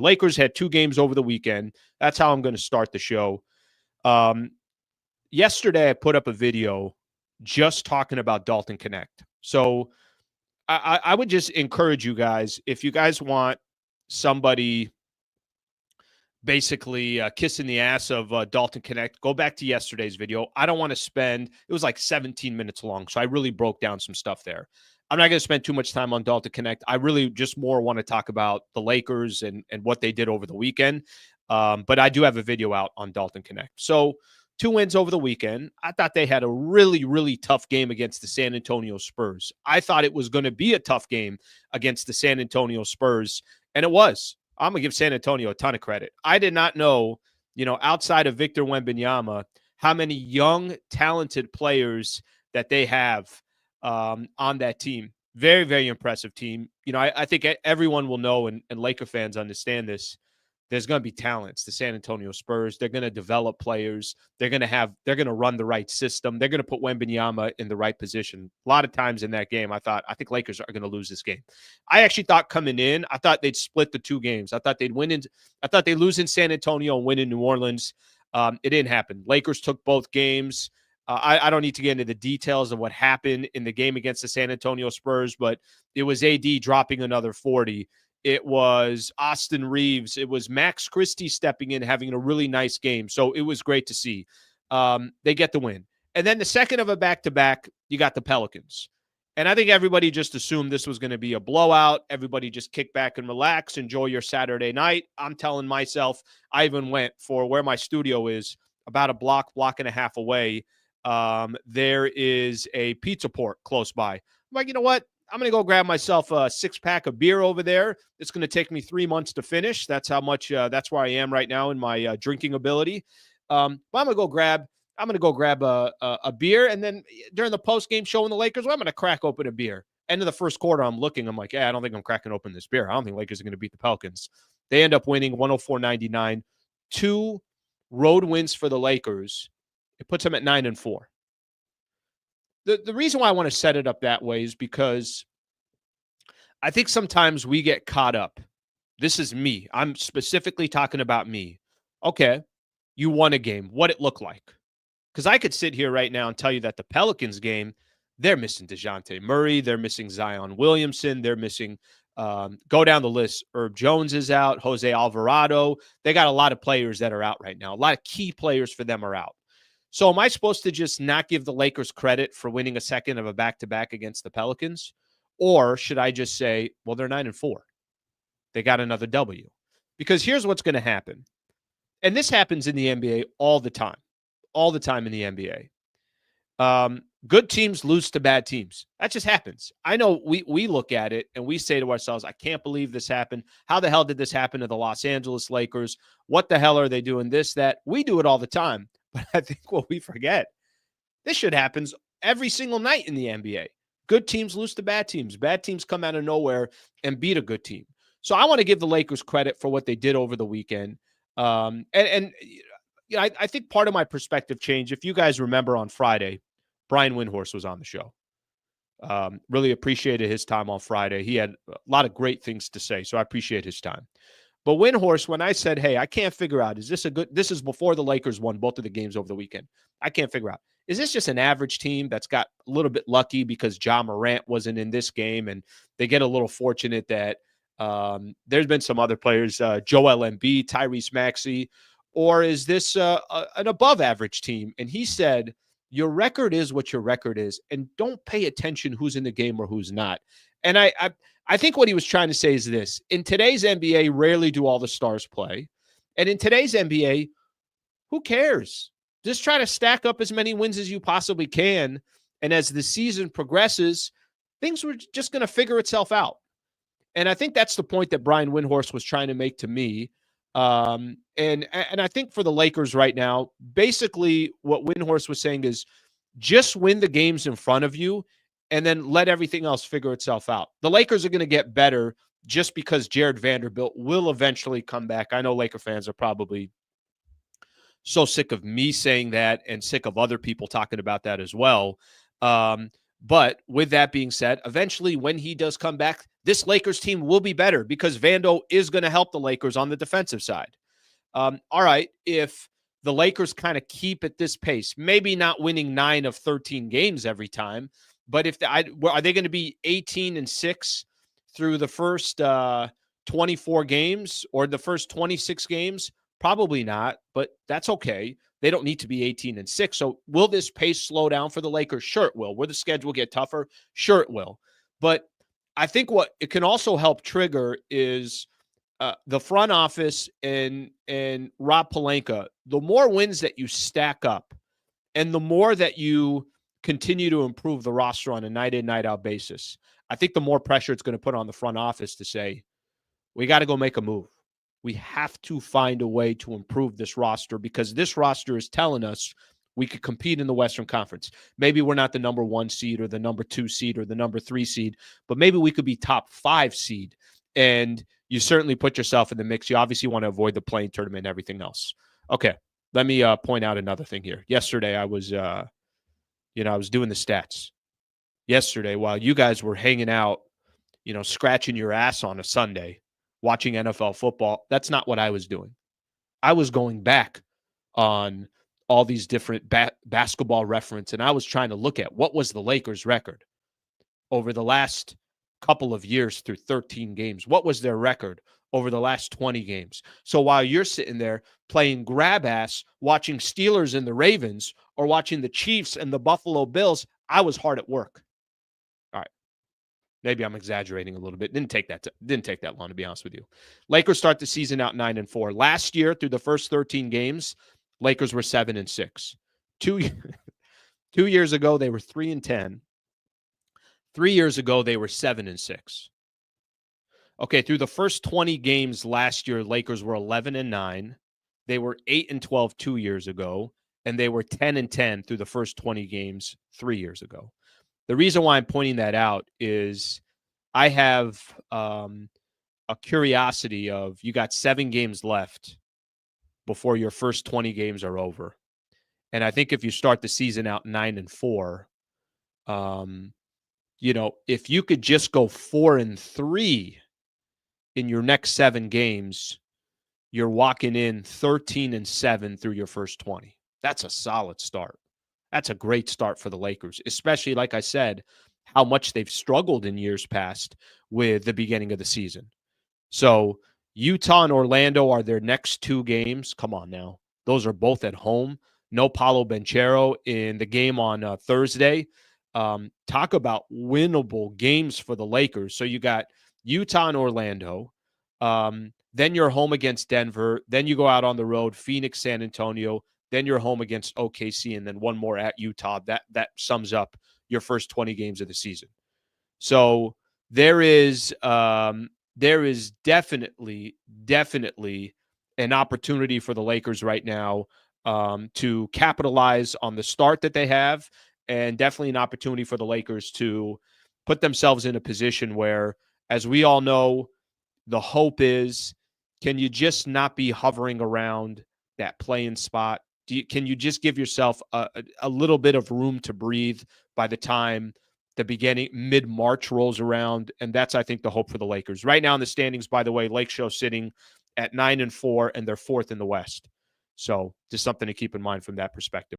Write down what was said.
Lakers had 2 games over the weekend. That's how I'm going to start the show. Yesterday, I put up a video just talking about Dalton Connect. So I would just encourage you guys, if you guys want somebody basically kissing the ass of Dalton Connect, go back to yesterday's video. I don't want to spend, it was like 17 minutes long, so I really broke down some stuff there. I'm not going to spend too much time on Dalton Connect. I really just more want to talk about the Lakers and what they did over the weekend. But I do have a video out on Dalton Connect. So 2 wins over the weekend. I thought they had a really, really tough game against the San Antonio Spurs. I thought it was going to be a tough game against the San Antonio Spurs, and it was. I'm going to give San Antonio a ton of credit. I did not know, outside of Victor Wembanyama, how many young, talented players that they have on that team. Very, very impressive team. I think everyone will know, and Laker fans understand this. There's going to be talents. The San Antonio Spurs, they're going to develop players. They're going to run the right system. They're going to put Wembanyama in the right position. A lot of times in that game, I think Lakers are going to lose this game. I actually thought coming in, I thought they'd split the 2 games. I thought they'd lose in San Antonio and win in New Orleans. It didn't happen. Lakers took both games. I don't need to get into the details of what happened in the game against the San Antonio Spurs, but it was AD dropping another 40. It was Austin Reeves. It was Max Christie stepping in, having a really nice game. So it was great to see. They get the win. And then the second of a back-to-back, you got the Pelicans. And I think everybody just assumed this was going to be a blowout. Everybody just kick back and relax, enjoy your Saturday night. I'm telling myself, I even went for where my studio is, about a block and a half away. There is a pizza port close by. I'm like, you know what? I'm going to go grab myself a 6-pack of beer over there. It's going to take me 3 months to finish. That's how much, that's where I am right now in my drinking ability. But I'm going to go grab a beer. And then during the post-game show in the Lakers, I'm going to crack open a beer. End of the first quarter, I'm like, I don't think I'm cracking open this beer. I don't think Lakers are going to beat the Pelicans. They end up winning 104-99. 2 road wins for the Lakers. It puts them at 9-4. The reason why I want to set it up that way is because I think sometimes we get caught up. This is me. I'm specifically talking about me. Okay, you won a game. What it looked like. Because I could sit here right now and tell you that the Pelicans game, they're missing DeJounte Murray. They're missing Zion Williamson. They're missing, go down the list. Herb Jones is out. Jose Alvarado. They got a lot of players that are out right now. A lot of key players for them are out. So am I supposed to just not give the Lakers credit for winning a second of a back-to-back against the Pelicans? Or should I just say, well, they're 9-4. They got another W. Because here's what's going to happen. And this happens in the NBA all the time. All the time in the NBA. Good teams lose to bad teams. That just happens. I know we look at it and we say to ourselves, I can't believe this happened. How the hell did this happen to the Los Angeles Lakers? What the hell are they doing this, that? We do it all the time. But I think what we forget, this shit happens every single night in the NBA. Good teams lose to bad teams. Bad teams come out of nowhere and beat a good team. So I want to give the Lakers credit for what they did over the weekend. I think part of my perspective changed. If you guys remember on Friday, Brian Windhorst was on the show. Really appreciated his time on Friday. He had a lot of great things to say, so I appreciate his time. But Windhorst, when I said, hey, I can't figure out, this is before the Lakers won both of the games over the weekend. I can't figure out, is this just an average team that's got a little bit lucky because Ja Morant wasn't in this game and they get a little fortunate that there's been some other players, Joel Embiid, Tyrese Maxey, or is this an above average team? And he said, your record is what your record is, and don't pay attention who's in the game or who's not. And I think what he was trying to say is this. In today's NBA, rarely do all the stars play. And in today's NBA, who cares? Just try to stack up as many wins as you possibly can. And as the season progresses, things were just going to figure itself out. And I think that's the point that Brian Windhorst was trying to make to me. And I think for the Lakers right now, basically what Windhorst was saying is just win the games in front of you and then let everything else figure itself out. The Lakers are going to get better just because Jared Vanderbilt will eventually come back. I know Laker fans are probably so sick of me saying that and sick of other people talking about that as well. But with that being said, eventually when he does come back, this Lakers team will be better because Vando is going to help the Lakers on the defensive side. All right, if the Lakers kind of keep at this pace, maybe not winning 9 of 13 games every time, but if are they going to be 18-6 through the first 24 games or the first 26 games? Probably not, but that's okay. They don't need to be 18-6. So will this pace slow down for the Lakers? Sure it will. Will the schedule get tougher? Sure it will. But I think what it can also help trigger is the front office and Rob Pelinka. The more wins that you stack up and the more that you continue to improve the roster on a night in, night out basis, I think the more pressure it's going to put on the front office to say, we got to go make a move. We have to find a way to improve this roster because this roster is telling us we could compete in the Western Conference. Maybe we're not the number 1 seed or the number 2 seed or the number 3 seed, but maybe we could be top 5 seed. And you certainly put yourself in the mix. You obviously want to avoid the playing tournament and everything else. Okay, let me point out another thing here. Yesterday, I was doing the stats. Yesterday, while you guys were hanging out, scratching your ass on a Sunday, watching NFL football, that's not what I was doing. I was going back on all these different basketball reference, and I was trying to look at what was the Lakers' record over the last couple of years through 13 games. What was their record over the last 20 games? So while you're sitting there playing grab ass, watching Steelers and the Ravens or watching the Chiefs and the Buffalo Bills, I was hard at work. All right. Maybe I'm exaggerating a little bit. Didn't take that long, to be honest with you. Lakers start the season out 9-4. Last year, through the first 13 games, Lakers were 7-6. 2 years ago, they were 3-10. 3 years ago, they were 7-6. Okay, through the first 20 games last year, Lakers were 11-9. They were 8-12 2 years ago, and they were 10-10 through the first 20 games 3 years ago. The reason why I'm pointing that out is I have a curiosity of you got 7 games left before your first 20 games are over. And I think if you start the season out 9-4, if you could just go 4-3 in your next 7 games, you're walking in 13-7 through your first 20. That's a solid start. That's a great start for the Lakers, especially, like I said, how much they've struggled in years past with the beginning of the season. So Utah and Orlando are their next 2 games. Come on now. Those are both at home. No Paolo Banchero in the game on Thursday. Talk about winnable games for the Lakers. So you got Utah and Orlando. Then you're home against Denver. Then you go out on the road, Phoenix, San Antonio. Then you're home against OKC, and then one more at Utah. That sums up your first 20 games of the season. So there is definitely an opportunity for the Lakers right now to capitalize on the start that they have, and definitely an opportunity for the Lakers to put themselves in a position where, as we all know, the hope is, can you just not be hovering around that play-in spot? Can you just give yourself a little bit of room to breathe by the time the mid-March rolls around? And that's, I think, the hope for the Lakers. Right now in the standings, by the way, Lake Show sitting at 9-4, and they're 4th in the West. So just something to keep in mind from that perspective.